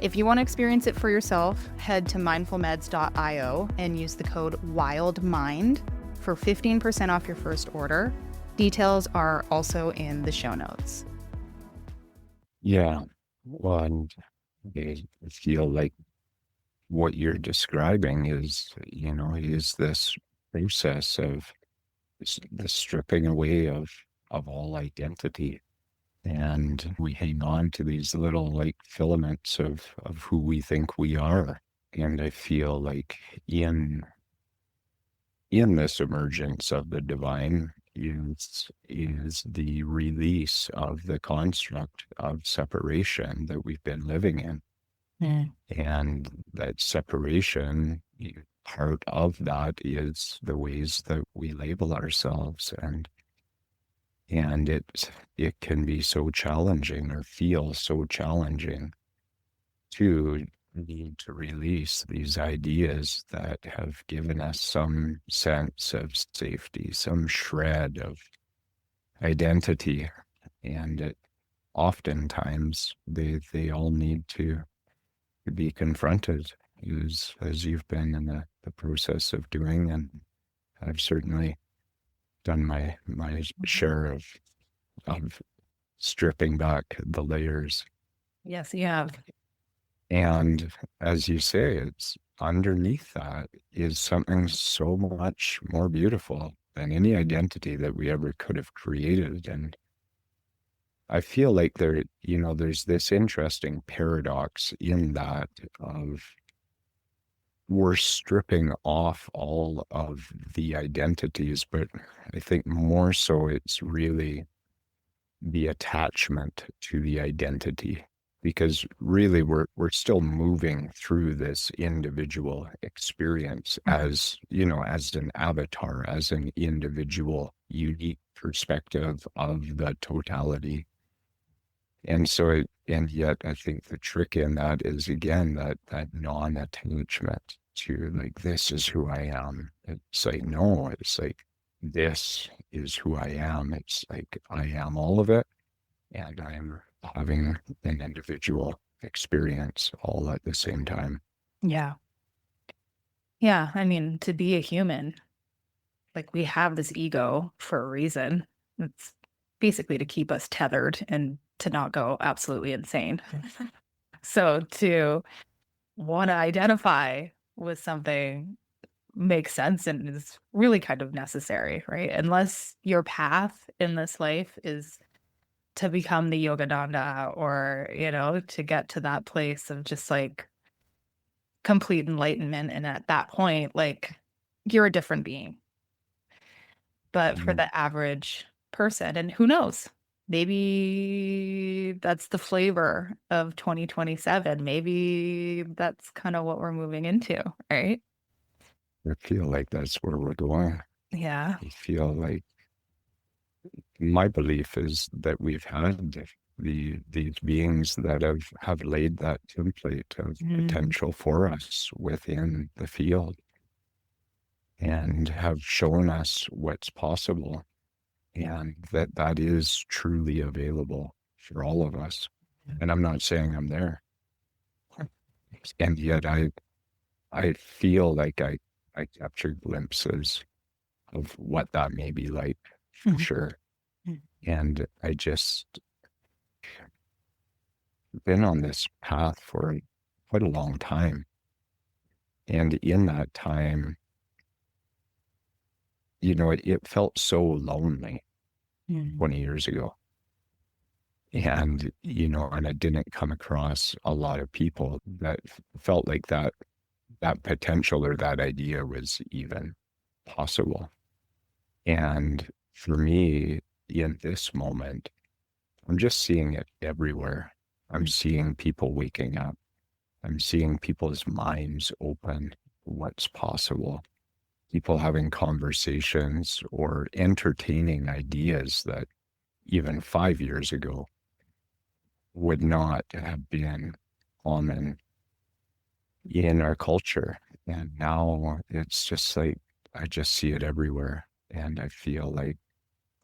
If you want to experience it for yourself, head to mindfulmeds.io and use the code WILDMIND for 15% off your first order. Details are also in the show notes. yeah. Well, and I feel like what you're describing is this process of the stripping away of all identity. And we hang on to these little like filaments of who we think we are. And I feel like in this emergence of the divine is the release of the construct of separation that we've been living in. Mm. And that separation, part of that is the ways that we label ourselves. And it can be so challenging or feel so challenging to need to release these ideas that have given us some sense of safety, some shred of identity. And oftentimes they all need to be confronted as you've been in the process of doing. And I've certainly done my share of stripping back the layers. Yes, you have. And as you say, it's underneath that is something so much more beautiful than any identity that we ever could have created. And I feel like there's this interesting paradox in that of we're stripping off all of the identities, but I think more so it's really the attachment to the identity, because really we're still moving through this individual experience Mhm. as, as an avatar, as an individual unique perspective of the totality. And so and yet I think the trick in that is, again, that non-attachment to, like, this is who I am. It's like, no, it's like, this is who I am. It's like, I am all of it, and I'm having an individual experience all at the same time. Yeah. Yeah. I mean, to be a human, like we have this ego for a reason. It's basically to keep us tethered and to not go absolutely insane. So to want to identify with something makes sense and is really kind of necessary, right? Unless your path in this life is to become the Yogananda or, to get to that place of just like complete enlightenment. And at that point, like you're a different being. But for Mhm. the average person, and who knows, maybe that's the flavor of 2027. Maybe that's kind of what we're moving into, right? I feel like that's where we're going. Yeah. I feel like my belief is that we've had these beings that have laid that template of Mm, potential for us within the field, and have shown us what's possible, and that is truly available for all of us. And I'm not saying I'm there, and yet I feel like I capture glimpses of what that may be like, for mhm, sure. mm, And I just been on this path for quite a long time. And in that time, it felt so lonely mm, 20 years ago. And, and I didn't come across a lot of people that felt like that potential or that idea was even possible. And for me, in this moment, I'm just seeing it everywhere. I'm mm, seeing people waking up. I'm seeing people's minds open, what's possible. People having conversations or entertaining ideas that even 5 years ago would not have been common in our culture. And now it's just like, I just see it everywhere. And I feel like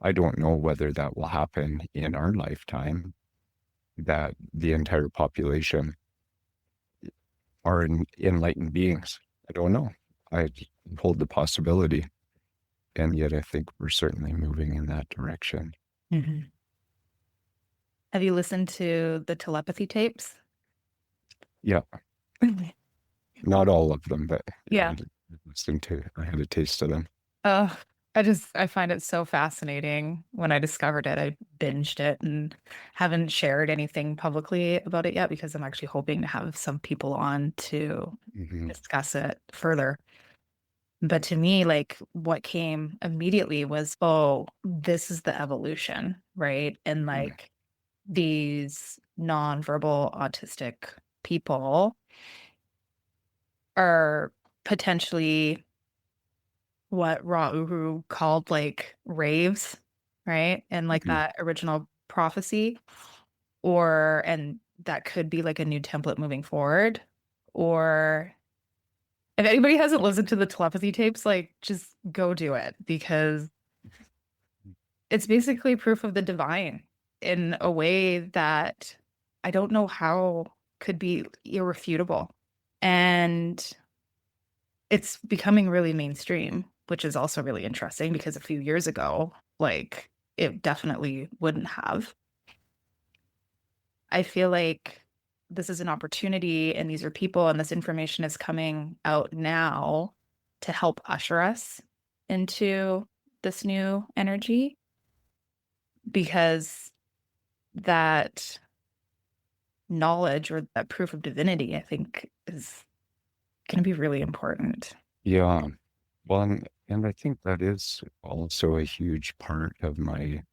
I don't know whether that will happen in our lifetime, that the entire population are enlightened beings. I don't know. I hold the possibility. And yet I think we're certainly moving in that direction. mhm. Have you listened to the telepathy tapes? Yeah, not all of them, but yeah, Yeah. I had a taste of them. Oh, I find it so fascinating. When I discovered it, I binged it and haven't shared anything publicly about it yet because I'm actually hoping to have some people on to Hmm. discuss it further. But to me, like what came immediately was, oh, this is the evolution, right? And like these nonverbal autistic people are potentially what Ra Uru called like raves, right? And like Hmm. that original prophecy, and that could be like a new template moving forward. Or if anybody hasn't listened to the telepathy tapes, like just go do it because it's basically proof of the divine in a way that I don't know how could be irrefutable. And it's becoming really mainstream, which is also really interesting because a few years ago, like it definitely wouldn't have. I feel like this is an opportunity and these are people and this information is coming out now to help usher us into this new energy because that knowledge or that proof of divinity, I think, is going to be really important. Yeah. Well, and I think that is also a huge part of my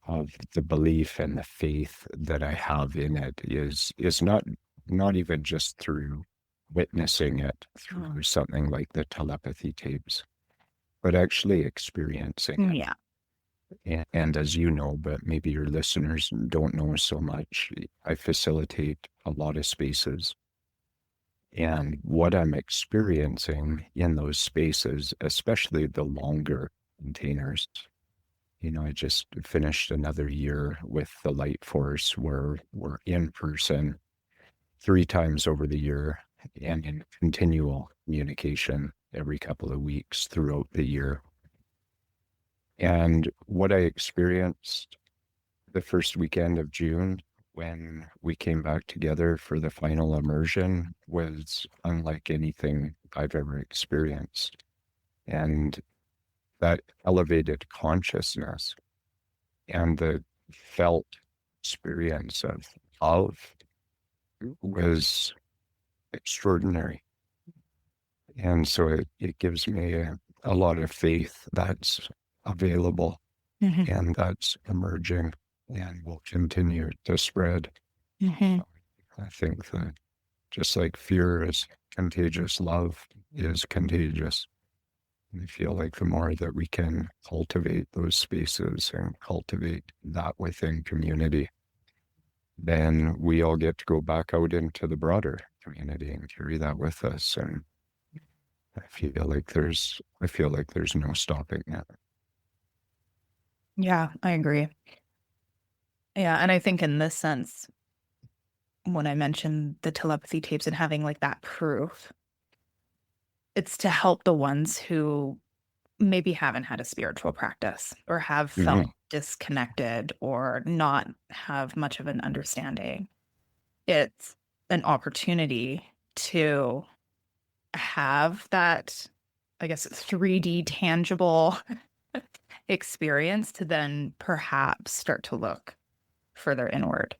of the belief and the faith that I have in it is not even just through witnessing it through something like the telepathy tapes, but actually experiencing it. Yeah. And as you know, but maybe your listeners don't know so much, I facilitate a lot of spaces. And what I'm experiencing in those spaces, especially the longer containers, I just finished another year with the Light Force where we're in person 3 times over the year and in continual communication every couple of weeks throughout the year. And what I experienced the first weekend of June when we came back together for the final immersion was unlike anything I've ever experienced. And that elevated consciousness and the felt experience of love was extraordinary. And so it gives me a lot of faith that's available Hmm. and that's emerging and will continue to spread. Hmm. I think that just like fear is contagious, love is contagious. And I feel like the more that we can cultivate those spaces and cultivate that within community, then we all get to go back out into the broader community and carry that with us. And I feel like there's no stopping it. Yeah, I agree. Yeah, and I think in this sense, when I mentioned the telepathy tapes and having like that proof, it's to help the ones who maybe haven't had a spiritual practice or have felt Mhm. disconnected or not have much of an understanding. It's an opportunity to have that, I guess, 3D tangible experience to then perhaps start to look further inward.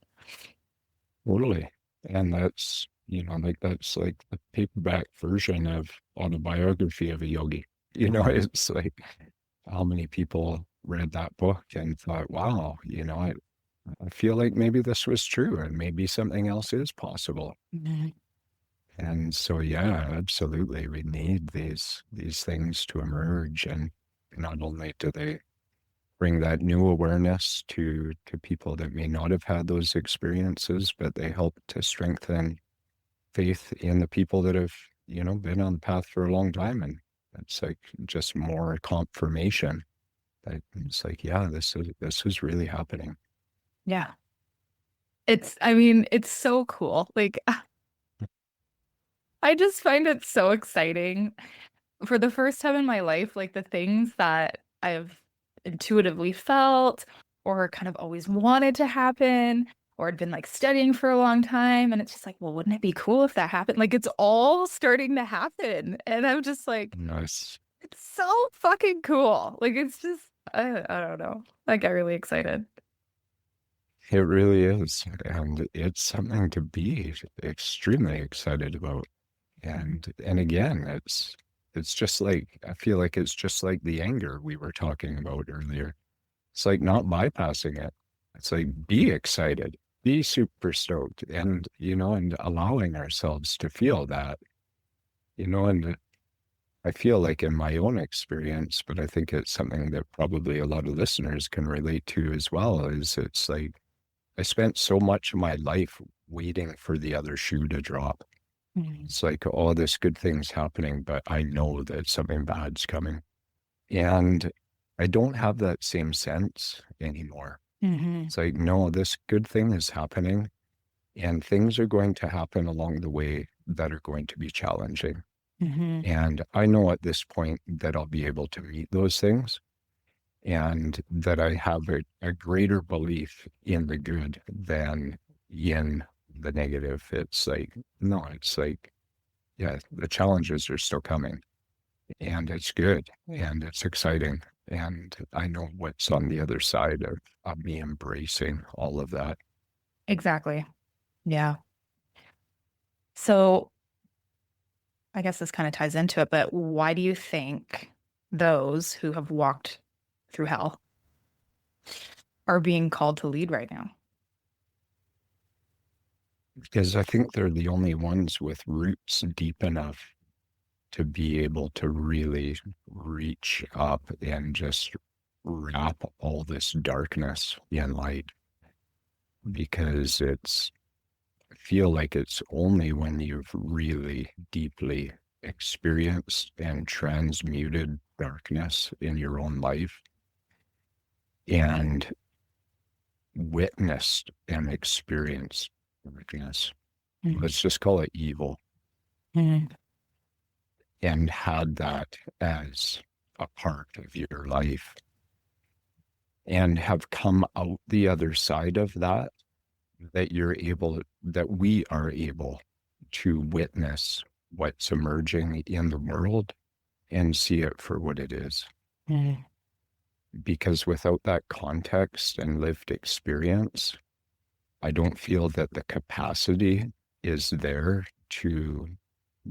Totally. And that's like the paperback version of autobiography of a yogi. It's like how many people read that book and thought, wow, I feel like maybe this was true and maybe something else is possible. Mhm. And so, yeah, absolutely. We need these things to emerge. And not only do they bring that new awareness to people that may not have had those experiences, but they help to strengthen faith in the people that have, been on the path for a long time. And it's like just more confirmation that it's like, yeah, this is really happening. Yeah. I mean, it's so cool. Like, I just find it so exciting. For the first time in my life, like the things that I've intuitively felt or kind of always wanted to happen or had been like studying for a long time. And it's just like, well, wouldn't it be cool if that happened? Like it's all starting to happen. And I'm just like, Nice. it's so fucking cool. Like it's just, I don't know. I get really excited. It really is. And it's something to be extremely excited about. And again, it's just like I feel like it's just like the anger we were talking about earlier. It's like not bypassing it. It's like be excited, be super stoked, and allowing ourselves to feel that, and I feel like in my own experience, but I think it's something that probably a lot of listeners can relate to as well, is it's like I spent so much of my life waiting for the other shoe to drop. Mhm. It's like all this good things happening, but I know that something bad's coming. And I don't have that same sense anymore. Hmm. It's like, no, this good thing is happening, and things are going to happen along the way that are going to be challenging. Hmm. And I know at this point that I'll be able to meet those things and that I have a greater belief in the good than in the negative. It's like, no, it's like, yeah, the challenges are still coming and it's good and it's exciting. And I know what's on the other side of me embracing all of that. Exactly. Yeah. So I guess this kind of ties into it, but why do you think those who have walked through hell are being called to lead right now. Because I think they're the only ones with roots deep enough to be able to really reach up and just wrap all this darkness in light. Because I feel like it's only when you've really deeply experienced and transmuted darkness in your own life and witnessed and experienced darkness. Mm. Let's just call it evil, Mm. and had that as a part of your life and have come out the other side of that, that we are able to witness what's emerging in the world and see it for what it is. Mm. Because without that context and lived experience, I don't feel that the capacity is there to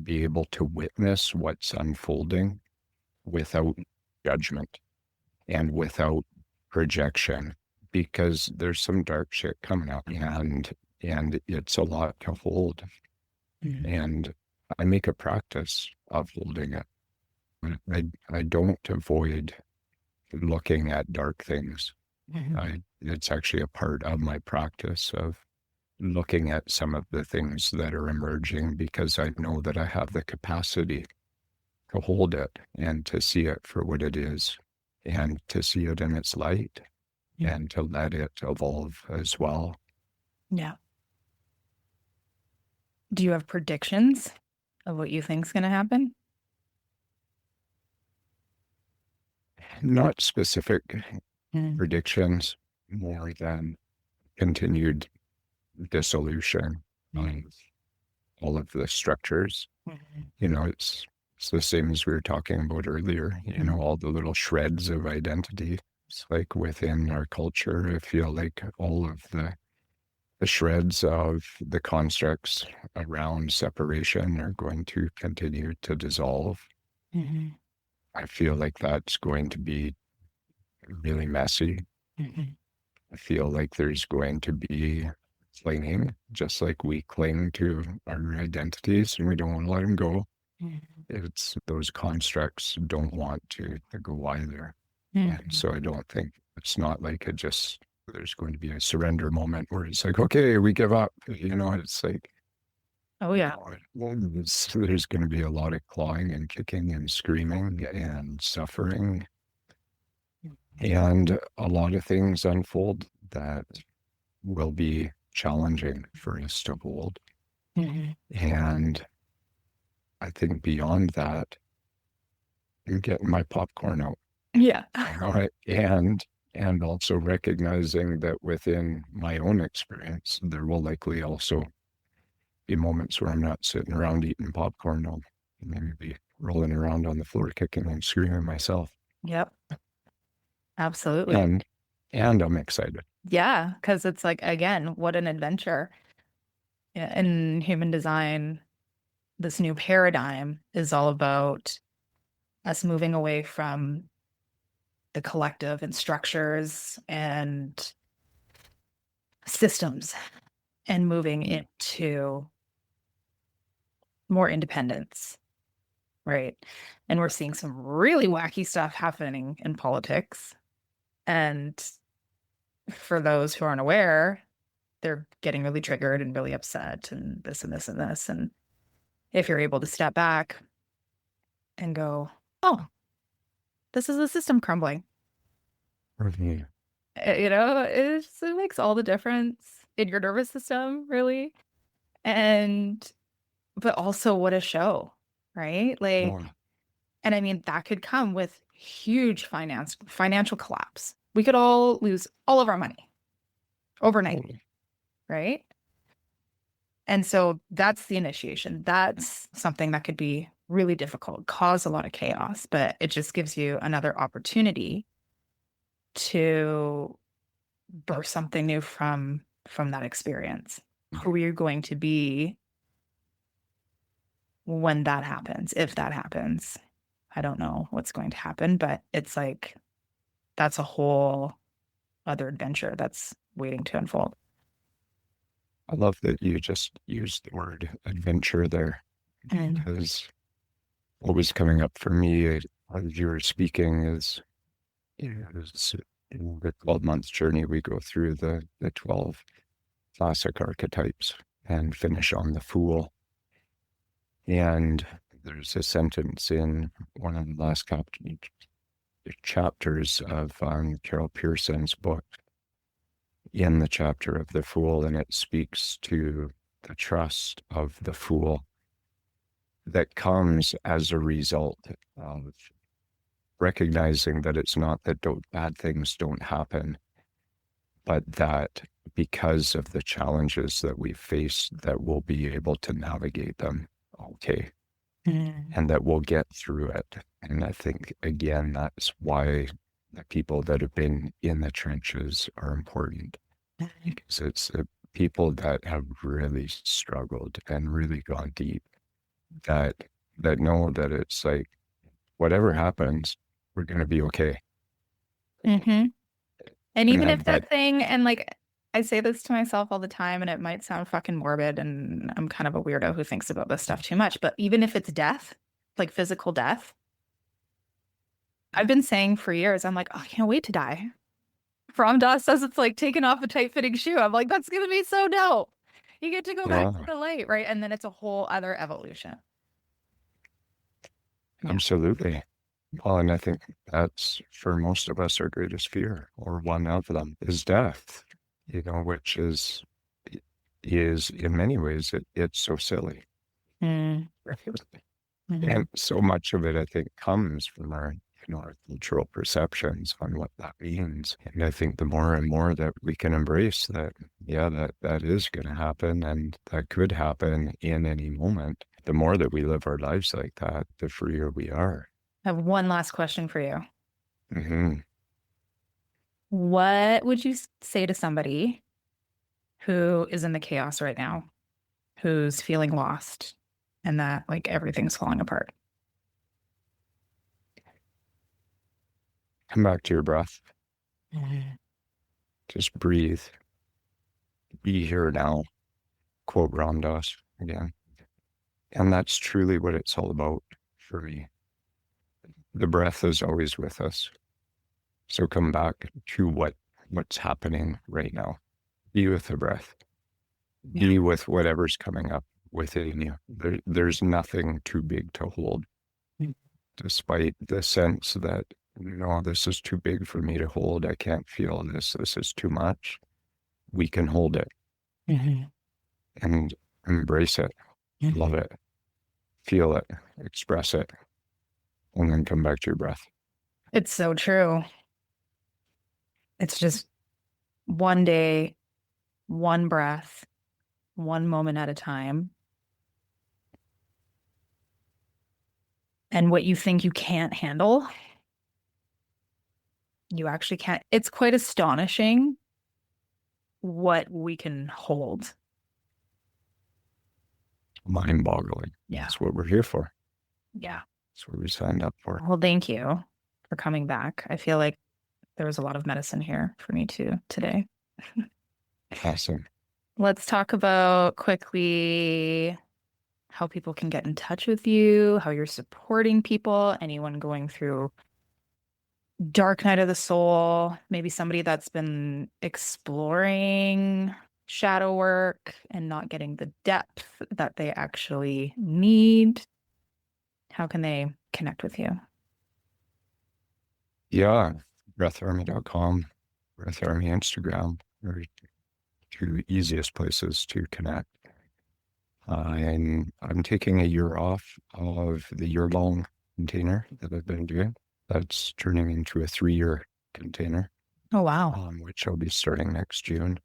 be able to witness what's unfolding without judgment and without projection, because there's some dark shit coming up, and it's a lot to hold. Mm. And I make a practice of holding it. I don't avoid looking at dark things. Mm. It's actually a part of my practice of looking at some of the things that are emerging, because I know that I have the capacity to hold it and to see it for what it is and to see it in its light Mm. and to let it evolve as well. Yeah. Do you have predictions of what you think's going to happen? Not specific Mm. predictions, more than continued dissolution of all of the structures. Mhm. It's the same as we were talking about earlier, Mhm. all the little shreds of identity. It's like within our culture, I feel like all of the shreds of the constructs around separation are going to continue to dissolve. Mhm. I feel like that's going to be really messy. Mhm. I feel like there's going to be clinging, just like we cling to our identities and we don't want to let them go. Mhm. It's those constructs don't want to go either. And Mhm. so I don't think it's not like there's going to be a surrender moment where it's like, okay, we give up. It's like, Oh yeah. there's going to be a lot of clawing and kicking and screaming and suffering, and a lot of things unfold that will be challenging for us to hold. Mhm. And I think beyond that, I'm getting my popcorn out. Yeah. All right. And also recognizing that within my own experience, there will likely also be moments where I'm not sitting around eating popcorn. I'll maybe be rolling around on the floor, kicking and screaming myself. Yep. Absolutely. And and I'm excited. Yeah, because it's like, again, what an adventure. Yeah, in human design, this new paradigm is all about us moving away from the collective and structures and systems and moving into more independence, right? And we're seeing some really wacky stuff happening in politics. And for those who aren't aware, they're getting really triggered and really upset and this and this and this. And if you're able to step back and go, oh, this is the system crumbling, Mhm. it makes all the difference in your nervous system, really. And, but also what a show, right? Like, Well, and I mean, that could come with huge financial collapse. We could all lose all of our money overnight, totally. right? And so that's the initiation. That's something that could be really difficult, cause a lot of chaos, but it just gives you another opportunity to birth something new from that experience. Who are you going to be when that happens? If that happens, I don't know what's going to happen, but it's like that's a whole other adventure that's waiting to unfold. I love that you just used the word adventure there, Mm. because what was coming up for me as you were speaking is, is in the 12-month journey, we go through the 12 classic archetypes and finish on the Fool. And there's a sentence in one of the last chapters of Carol Pearson's book, in the chapter of the Fool, and it speaks to the trust of the Fool that comes as a result of recognizing that it's not that bad things don't happen, but that because of the challenges that we face, that we'll be able to navigate them okay, Mm. and that we'll get through it. And I think, again, that's why the people that have been in the trenches are important, because it's the people that have really struggled and really gone deep, that know that it's like, whatever happens, we're going to be okay. Mm-hmm. And And even if that that thing, and like I say this to myself all the time, and it might sound fucking morbid, and I'm kind of a weirdo who thinks about this stuff too much, but even if it's death, like physical death, I've been saying for years, I'm like, oh, I can't wait to die. From Das says it's like taking off a tight-fitting shoe. I'm like, that's gonna be so dope. You get to go back to yeah, the light, right? And then it's a whole other evolution. Yeah. absolutely. Well, and I think that's, for most of us, our greatest fear, or one of them, is death, which is in many ways, it's so silly. Mm. And Mhm. so much of it, I think, comes from our cultural perceptions on what that means. And I think the more and more that we can embrace that, yeah, that is going to happen, and that could happen in any moment, the more that we live our lives like that, the freer we are. I have one last question for you. Hmm. What would you say to somebody who is in the chaos right now, who's feeling lost and that like everything's falling apart? Come back to your breath. Mhm. Just breathe. Be here now. Quote Ram Dass again. And that's truly what it's all about for me. The breath is always with us. So come back to what's happening right now. Be with the breath. Yeah. Be with whatever's coming up within you. There's nothing too big to hold, Mm. despite the sense that, no, this is too big for me to hold. I can't feel this. This is too much. We can hold it Mhm. and embrace it, love Mhm. it, feel it, express it, and then come back to your breath. It's so true. It's just one day, one breath, one moment at a time. And what you think you can't handle, you actually can't. It's quite astonishing what we can hold. Mind boggling. Yeah. That's what we're here for. Yeah. That's what we signed up for. Well, thank you for coming back. I feel like there was a lot of medicine here for me too today. Awesome. Let's talk about quickly how people can get in touch with you, how you're supporting people, anyone going through dark night of the soul, maybe somebody that's been exploring shadow work and not getting the depth that they actually need. How can they connect with you? Yeah. breatharmy.com, Breath Army Instagram are two easiest places to connect. And I'm taking a year off of the year-long container that I've been doing. That's turning into a 3-year container, Oh, wow. which I'll be starting next June.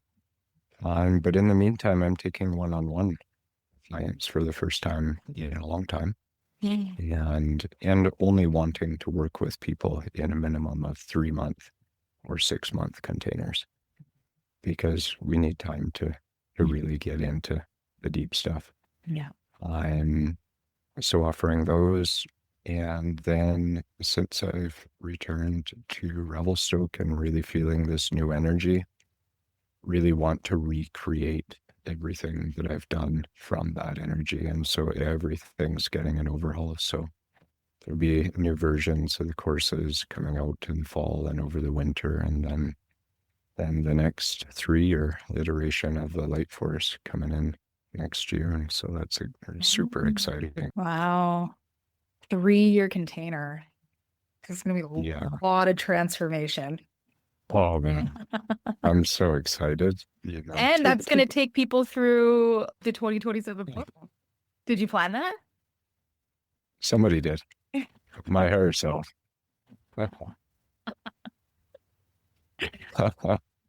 But in the meantime, I'm taking one-on-one clients for the first time in a long time, Mm. and only wanting to work with people in a minimum of 3-month or 6-month containers, because we need time to really get into the deep stuff. Yeah. I'm so offering those, And then since I've returned to Revelstoke and really feeling this new energy, really want to recreate everything that I've done from that energy. And so everything's getting an overhaul. So there'll be new versions of the courses coming out in the fall and over the winter. And then the next 3-year iteration of the Light Force coming in next year. And so that's super exciting. Wow. 3-year container. There's going to be Yeah. a lot of transformation. Oh, man. I'm so excited. You know, And that's going to take people through the 2027 portal. Did you plan that? Somebody did. My higher self.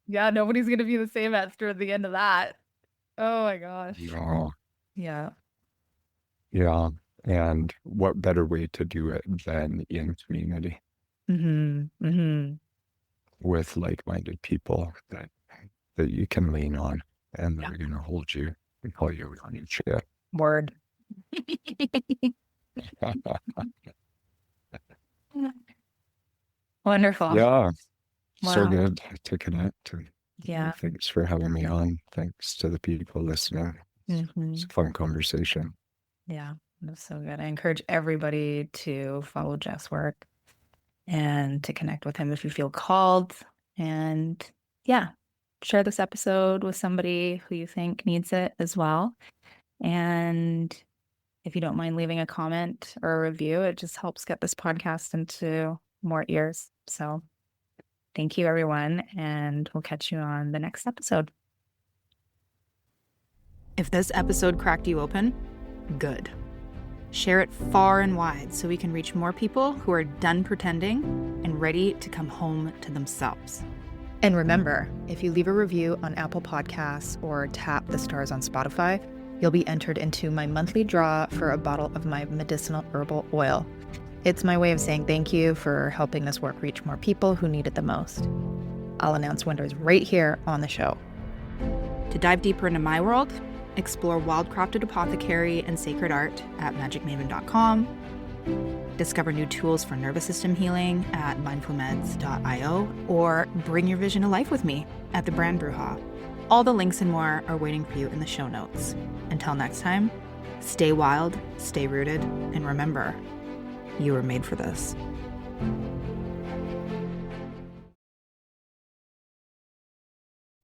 Yeah, nobody's going to be the same after the end of that. Oh my gosh. No. Yeah. Yeah. And what better way to do it than in community with like-minded people that you can lean on and they're going to hold you and call you on your shit. Word. Wonderful. Yeah. Wow. So good to connect. And Yeah. thanks for having me on. Thanks to the people listening. It's a fun conversation. Yeah, that's so good. I encourage everybody to follow Jeff's work and to connect with him if you feel called. And yeah, share this episode with somebody who you think needs it as well. And if you don't mind leaving a comment or a review, it just helps get this podcast into more ears. So thank you, everyone, and we'll catch you on the next episode. If this episode cracked you open, good. Share it far and wide so we can reach more people who are done pretending and ready to come home to themselves. And remember, if you leave a review on Apple Podcasts or tap the stars on Spotify, you'll be entered into my monthly draw for a bottle of my medicinal herbal oil. It's my way of saying thank you for helping this work reach more people who need it the most. I'll announce winners right here on the show. To dive deeper into my world, explore wildcrafted apothecary and sacred art at magicmaven.com. Discover new tools for nervous system healing at mindfulmeds.io, or bring your vision to life with me at the Brand Bruja. All the links and more are waiting for you in the show notes. Until next time, stay wild, stay rooted, and remember, you were made for this.